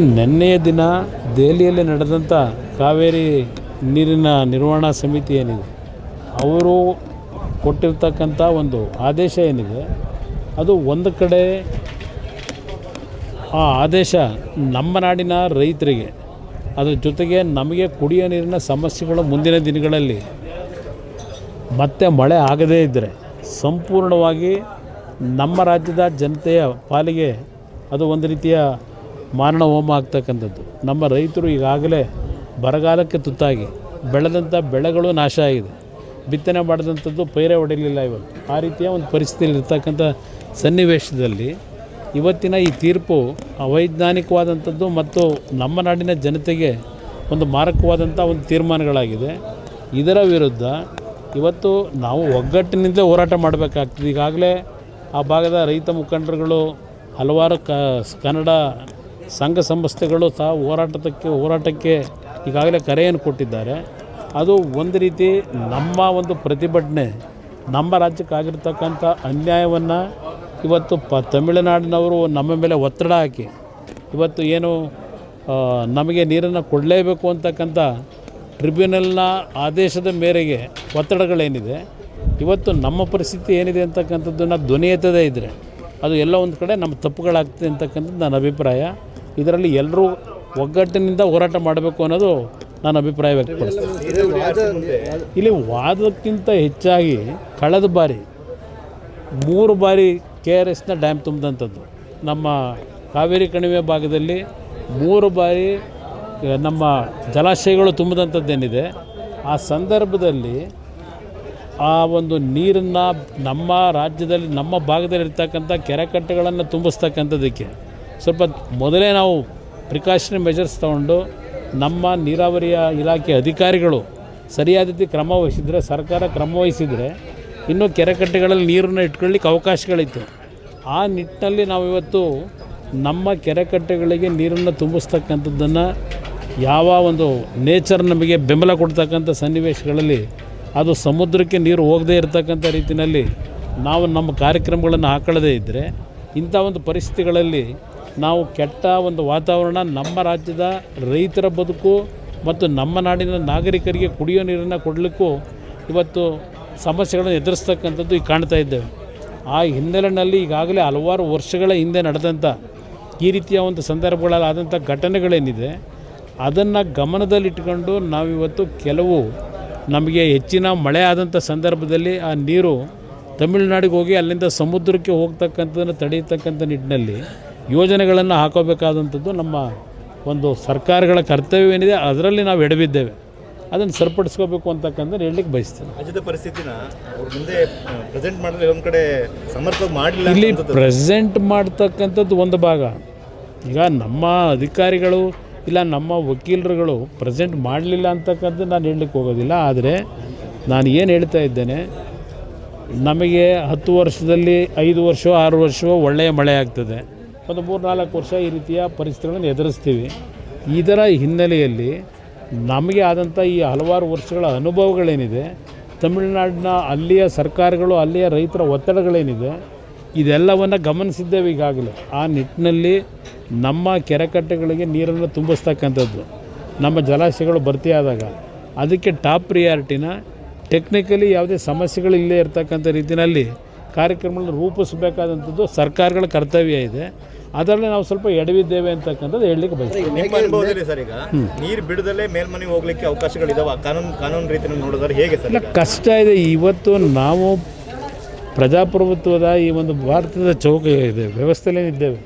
ನಿನ್ನೆಯ ದಿನ ದೆಹಲಿಯಲ್ಲಿ ನಡೆದಂಥ ಕಾವೇರಿ ನೀರಿನ ನಿರ್ವಹಣಾ ಸಮಿತಿ ಏನಿದೆ ಅವರು ಕೊಟ್ಟಿರ್ತಕ್ಕಂಥ ಒಂದು ಆದೇಶ ಏನಿದೆ ಅದು ಒಂದು ಕಡೆ ಆ ಆದೇಶ ನಮ್ಮ ನಾಡಿನ ರೈತರಿಗೆ ಅದ್ರ ಜೊತೆಗೆ ನಮಗೆ ಕುಡಿಯೋ ನೀರಿನ ಸಮಸ್ಯೆಗಳು ಮುಂದಿನ ದಿನಗಳಲ್ಲಿ ಮತ್ತೆ ಮಳೆ ಆಗದೇ ಇದ್ದರೆ ಸಂಪೂರ್ಣವಾಗಿ ನಮ್ಮ ರಾಜ್ಯದ ಜನತೆಯ ಪಾಲಿಗೆ ಅದು ಒಂದು ರೀತಿಯ ಮಾರಣ ಹೋಮ ಆಗ್ತಕ್ಕಂಥದ್ದು. ನಮ್ಮ ರೈತರು ಈಗಾಗಲೇ ಬರಗಾಲಕ್ಕೆ ತುತ್ತಾಗಿ ಬೆಳೆದಂಥ ಬೆಳೆಗಳು ನಾಶ ಆಗಿದೆ, ಬಿತ್ತನೆ ಮಾಡಿದಂಥದ್ದು ಪೈರೇ ಹೊಡೆಯಲಿಲ್ಲ. ಇವತ್ತು ಆ ರೀತಿಯ ಒಂದು ಪರಿಸ್ಥಿತಿಯಲ್ಲಿರ್ತಕ್ಕಂಥ ಸನ್ನಿವೇಶದಲ್ಲಿ ಇವತ್ತಿನ ಈ ತೀರ್ಪು ಅವೈಜ್ಞಾನಿಕವಾದಂಥದ್ದು ಮತ್ತು ನಮ್ಮ ನಾಡಿನ ಜನತೆಗೆ ಒಂದು ಮಾರಕವಾದಂಥ ಒಂದು ತೀರ್ಮಾನಗಳಾಗಿದೆ. ಇದರ ವಿರುದ್ಧ ಇವತ್ತು ನಾವು ಒಗ್ಗಟ್ಟಿನಿಂದ ಹೋರಾಟ ಮಾಡಬೇಕಾಗ್ತದೆ. ಈಗಾಗಲೇ ಆ ಭಾಗದ ರೈತ ಮುಖಂಡರುಗಳು ಹಲವಾರು ಕನ್ನಡ ಸಂಘ ಸಂಸ್ಥೆಗಳು ಸಹ ಹೋರಾಟಕ್ಕೆ ಈಗಾಗಲೇ ಕರೆಯನ್ನು ಕೊಟ್ಟಿದ್ದಾರೆ. ಅದು ಒಂದು ರೀತಿ ನಮ್ಮ ಒಂದು ಪ್ರತಿಭಟನೆ ನಮ್ಮ ರಾಜ್ಯಕ್ಕಾಗಿರ್ತಕ್ಕಂಥ ಅನ್ಯಾಯವನ್ನು ಇವತ್ತು ತಮಿಳುನಾಡಿನವರು ನಮ್ಮ ಮೇಲೆ ಒತ್ತಡ ಹಾಕಿ ಇವತ್ತು ಏನು ನಮಗೆ ನೀರನ್ನು ಕೊಡಲೇಬೇಕು ಅಂತಕ್ಕಂಥ ಟ್ರಿಬ್ಯುನಲ್ನ ಆದೇಶದ ಮೇರೆಗೆ ಒತ್ತಡಗಳೇನಿದೆ, ಇವತ್ತು ನಮ್ಮ ಪರಿಸ್ಥಿತಿ ಏನಿದೆ ಅಂತಕ್ಕಂಥದ್ದನ್ನು ಧ್ವನಿ ಎತ್ತದೇ ಇದ್ದರೆ ಅದು ಎಲ್ಲ ಒಂದು ಕಡೆ ನಮ್ಮ ತಪ್ಪುಗಳಾಗ್ತದೆ ಅಂತಕ್ಕಂಥದ್ದು ನನ್ನ ಅಭಿಪ್ರಾಯ. ಇದರಲ್ಲಿ ಎಲ್ಲರೂ ಒಗ್ಗಟ್ಟಿನಿಂದ ಹೋರಾಟ ಮಾಡಬೇಕು ಅನ್ನೋದು ನಾನು ಅಭಿಪ್ರಾಯ ವ್ಯಕ್ತಪಡಿಸ್ತೀನಿ. ಇಲ್ಲಿ ವಾದಕ್ಕಿಂತ ಹೆಚ್ಚಾಗಿ ಕಳೆದ ಬಾರಿ 3 ಬಾರಿ KRSನ ಡ್ಯಾಮ್ ತುಂಬಿದಂಥದ್ದು, ನಮ್ಮ ಕಾವೇರಿ ಕಣಿವೆ ಭಾಗದಲ್ಲಿ 3 ಬಾರಿ ನಮ್ಮ ಜಲಾಶಯಗಳು ತುಂಬಿದಂಥದ್ದೇನಿದೆ, ಆ ಸಂದರ್ಭದಲ್ಲಿ ಆ ಒಂದು ನೀರನ್ನು ನಮ್ಮ ರಾಜ್ಯದಲ್ಲಿ ನಮ್ಮ ಭಾಗದಲ್ಲಿರ್ತಕ್ಕಂಥ ಕೆರೆಕಟ್ಟೆಗಳನ್ನು ತುಂಬಿಸ್ತಕ್ಕಂಥದ್ದಕ್ಕೆ ಸ್ವಲ್ಪ ಮೊದಲೇ ನಾವು ಪ್ರಿಕಾಷನರಿ ಮೆಜರ್ಸ್ ತಗೊಂಡು ನಮ್ಮ ನೀರಾವರಿಯ ಇಲಾಖೆ ಅಧಿಕಾರಿಗಳು ಸರಿಯಾದ ರೀತಿ ಕ್ರಮ ವಹಿಸಿದರೆ, ಸರ್ಕಾರ ಕ್ರಮ ವಹಿಸಿದರೆ ಇನ್ನೂ ಕೆರೆಕಟ್ಟೆಗಳಲ್ಲಿ ನೀರನ್ನು ಇಟ್ಕೊಳ್ಳಿಕ್ಕೆ ಅವಕಾಶಗಳಿತ್ತು. ಆ ನಿಟ್ಟಿನಲ್ಲಿ ನಾವಿವತ್ತು ನಮ್ಮ ಕೆರೆಕಟ್ಟೆಗಳಿಗೆ ನೀರನ್ನು ತುಂಬಿಸ್ತಕ್ಕಂಥದ್ದನ್ನು ಯಾವ ಒಂದು ನೇಚರ್ ನಮಗೆ ಬೆಂಬಲ ಕೊಡ್ತಕ್ಕಂಥ ಸನ್ನಿವೇಶಗಳಲ್ಲಿ ಅದು ಸಮುದ್ರಕ್ಕೆ ನೀರು ಹೋಗದೇ ಇರತಕ್ಕಂಥ ರೀತಿಯಲ್ಲಿ ನಾವು ನಮ್ಮ ಕಾರ್ಯಕ್ರಮಗಳನ್ನು ಹಾಕೊಳ್ಳದೇ ಇದ್ದರೆ ಇಂಥ ಒಂದು ಪರಿಸ್ಥಿತಿಗಳಲ್ಲಿ ನಾವು ಕೆಟ್ಟ ಒಂದು ವಾತಾವರಣ ನಮ್ಮ ರಾಜ್ಯದ ರೈತರ ಬದುಕು ಮತ್ತು ನಮ್ಮ ನಾಡಿನ ನಾಗರಿಕರಿಗೆ ಕುಡಿಯೋ ನೀರನ್ನು ಕೊಡಲಿಕ್ಕೂ ಇವತ್ತು ಸಮಸ್ಯೆಗಳನ್ನು ಎದುರಿಸ್ತಕ್ಕಂಥದ್ದು ಈಗ ಕಾಣ್ತಾ ಇದ್ದೇವೆ. ಆ ಹಿನ್ನೆಲೆಯಲ್ಲಿ ಈಗಾಗಲೇ ಹಲವಾರು ವರ್ಷಗಳ ಹಿಂದೆ ನಡೆದಂಥ ಈ ರೀತಿಯ ಒಂದು ಸಂದರ್ಭಗಳಲ್ಲಿ ಆದಂಥ ಘಟನೆಗಳೇನಿದೆ ಅದನ್ನು ಗಮನದಲ್ಲಿಟ್ಕೊಂಡು ನಾವಿವತ್ತು ಕೆಲವು ನಮಗೆ ಹೆಚ್ಚಿನ ಮಳೆ ಆದಂಥ ಸಂದರ್ಭದಲ್ಲಿ ಆ ನೀರು ತಮಿಳುನಾಡಿಗೆ ಹೋಗಿ ಅಲ್ಲಿಂದ ಸಮುದ್ರಕ್ಕೆ ಹೋಗ್ತಕ್ಕಂಥದ್ದನ್ನು ತಡೆಯತಕ್ಕಂಥ ನಿಟ್ಟಿನಲ್ಲಿ ಯೋಜನೆಗಳನ್ನು ಹಾಕೋಬೇಕಾದಂಥದ್ದು ನಮ್ಮ ಒಂದು ಸರ್ಕಾರಗಳ ಕರ್ತವ್ಯವೇನಿದೆ, ಅದರಲ್ಲಿ ನಾವು ಎಡವಿದ್ದೇವೆ. ಅದನ್ನು ಸರಿಪಡಿಸ್ಕೋಬೇಕು ಅಂತಕ್ಕಂಥದ್ದು ಹೇಳಲಿಕ್ಕೆ ಬಯಸ್ತೇನೆ. ರಾಜ್ಯದ ಪರಿಸ್ಥಿತಿನ ಮುಂದೆ ಪ್ರೆಸೆಂಟ್ ಮಾಡಿದ್ರೆ ಒಂದು ಕಡೆ ಸಮರ್ಪಕ ಮಾಡಲಿಲ್ಲ. ಇಲ್ಲಿ ಪ್ರೆಸೆಂಟ್ ಮಾಡ್ತಕ್ಕಂಥದ್ದು ಒಂದು ಭಾಗ. ಈಗ ನಮ್ಮ ಅಧಿಕಾರಿಗಳು ಇಲ್ಲ ನಮ್ಮ ವಕೀಲರುಗಳು ಪ್ರೆಸೆಂಟ್ ಮಾಡಲಿಲ್ಲ ಅಂತಕ್ಕಂಥದ್ದು ನಾನು ಹೇಳಲಿಕ್ಕೆ ಹೋಗೋದಿಲ್ಲ. ಆದರೆ ನಾನು ಏನು ಹೇಳ್ತಾ ಇದ್ದೇನೆ, ನಮಗೆ 10 ವರ್ಷದಲ್ಲಿ 5 ವರ್ಷ 6 ವರ್ಷ ಒಳ್ಳೆಯ ಮಳೆ ಆಗ್ತದೆ, ಒಂದು 3-4 ವರ್ಷ ಈ ರೀತಿಯ ಪರಿಸ್ಥಿತಿಗಳನ್ನು ಎದುರಿಸ್ತೀವಿ. ಇದರ ಹಿನ್ನೆಲೆಯಲ್ಲಿ ನಮಗೆ ಆದಂಥ ಈ ಹಲವಾರು ವರ್ಷಗಳ ಅನುಭವಗಳೇನಿದೆ, ತಮಿಳುನಾಡಿನ ಅಲ್ಲಿಯ ಸರ್ಕಾರಗಳು ಅಲ್ಲಿಯ ರೈತರ ಒತ್ತಡಗಳೇನಿದೆ ಇದೆಲ್ಲವನ್ನು ಗಮನಿಸಿದ್ದೇವೆ ಈಗಾಗಲೇ. ಆ ನಿಟ್ಟಿನಲ್ಲಿ ನಮ್ಮ ಕೆರೆಕಟ್ಟೆಗಳಿಗೆ ನೀರನ್ನು ತುಂಬಿಸ್ತಕ್ಕಂಥದ್ದು, ನಮ್ಮ ಜಲಾಶಯಗಳು ಭರ್ತಿಯಾದಾಗ ಅದಕ್ಕೆ ಟಾಪ್ ಪ್ರಿಯಾರಿಟಿನ ಟೆಕ್ನಿಕಲಿ ಯಾವುದೇ ಸಮಸ್ಯೆಗಳು ಇಲ್ಲೇ ಇರತಕ್ಕಂಥ ರೀತಿಯಲ್ಲಿ ಕಾರ್ಯಕ್ರಮಗಳನ್ನು ರೂಪಿಸಬೇಕಾದಂಥದ್ದು ಸರ್ಕಾರಗಳ ಕರ್ತವ್ಯ ಇದೆ. ಅದರಲ್ಲಿ ನಾವು ಸ್ವಲ್ಪ ಎಡವಿದ್ದೇವೆ ಅಂತಕ್ಕಂಥದ್ದು ಹೇಳಲಿಕ್ಕೆ ಬಯಸ್ತೀವಿ. ನಿಮ್ಮ ಅನುಭವದಲ್ಲಿ ಸರ್ ಈಗ ನೀರು ಬಿಡದಲ್ಲೇ ಮೇಲ್ಮನೆಗೆ ಹೋಗ್ಲಿಕ್ಕೆ ಅವಕಾಶಗಳಿದಾವೆ, ಕಾನೂನು ರೀತಿಯಲ್ಲಿ ನೋಡಿದ್ರೆ ಹೇಗೆ ಸರ್? ಇಲ್ಲ, ಕಷ್ಟ ಇದೆ. ಇವತ್ತು ನಾವು ಪ್ರಜಾಪ್ರಭುತ್ವದ ಈ ಒಂದು ಭಾರತದ ಚೌಕ ಇದೆ ವ್ಯವಸ್ಥೆಯಲ್ಲಿದ್ದೇವೆ.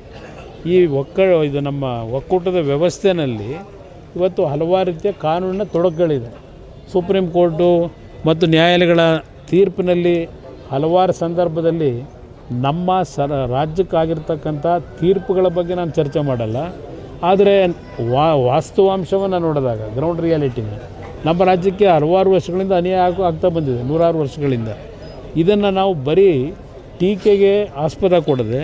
ಈ ಇದು ನಮ್ಮ ಒಕ್ಕೂಟದ ವ್ಯವಸ್ಥೆಯಲ್ಲಿ ಇವತ್ತು ಹಲವಾರು ರೀತಿಯ ಕಾನೂನಿನ ತೊಡಕುಗಳಿದೆ. ಸುಪ್ರೀಂ ಕೋರ್ಟು ಮತ್ತು ನ್ಯಾಯಾಲಯಗಳ ತೀರ್ಪಿನಲ್ಲಿ ಹಲವಾರು ಸಂದರ್ಭದಲ್ಲಿ ನಮ್ಮ ರಾಜ್ಯಕ್ಕಾಗಿರ್ತಕ್ಕಂಥ ತೀರ್ಪುಗಳ ಬಗ್ಗೆ ನಾನು ಚರ್ಚೆ ಮಾಡಲ್ಲ. ಆದರೆ ವಾಸ್ತವಾಂಶವನ್ನು ನೋಡಿದಾಗ ಗ್ರೌಂಡ್ ರಿಯಾಲಿಟಿನ ನಮ್ಮ ರಾಜ್ಯಕ್ಕೆ ಹಲವಾರು ವರ್ಷಗಳಿಂದ ಅನ್ಯಾಯ ಆಗ್ತಾ ಬಂದಿದೆ, 100 ವರ್ಷಗಳಿಂದ. ಇದನ್ನು ನಾವು ಬರೀ ಟೀಕೆಗೆ ಆಸ್ಪದ ಕೊಡದೆ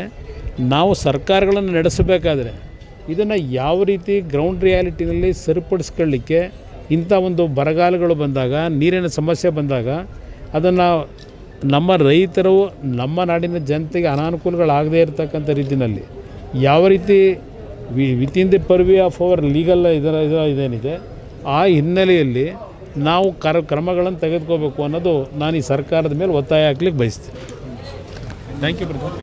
ನಾವು ಸರ್ಕಾರಗಳನ್ನು ನಡೆಸಬೇಕಾದ್ರೆ ಇದನ್ನು ಯಾವ ರೀತಿ ಗ್ರೌಂಡ್ ರಿಯಾಲಿಟಿನಲ್ಲಿ ಸರಿಪಡಿಸ್ಕೊಳ್ಳಿಕ್ಕೆ ಇಂಥ ಒಂದು ಬರಗಾಲಗಳು ಬಂದಾಗ, ನೀರಿನ ಸಮಸ್ಯೆ ಬಂದಾಗ ಅದನ್ನು ನಮ್ಮ ರೈತರು ನಮ್ಮ ನಾಡಿನ ಜನತೆಗೆ ಅನಾನುಕೂಲಗಳಾಗದೇ ಇರತಕ್ಕಂಥ ರೀತಿಯಲ್ಲಿ ಯಾವ ರೀತಿ within the purview of our legal ಇದೇನಿದೆ ಆ ಹಿನ್ನೆಲೆಯಲ್ಲಿ ನಾವು ಕ್ರಮಗಳನ್ನು ತೆಗೆದುಕೋಬೇಕು ಅನ್ನೋದು ನಾನು ಈ ಸರ್ಕಾರದ ಮೇಲೆ ಒತ್ತಾಯ ಹಾಕ್ಲಿಕ್ಕೆ ಬಯಸ್ತೀನಿ. Thank you brother.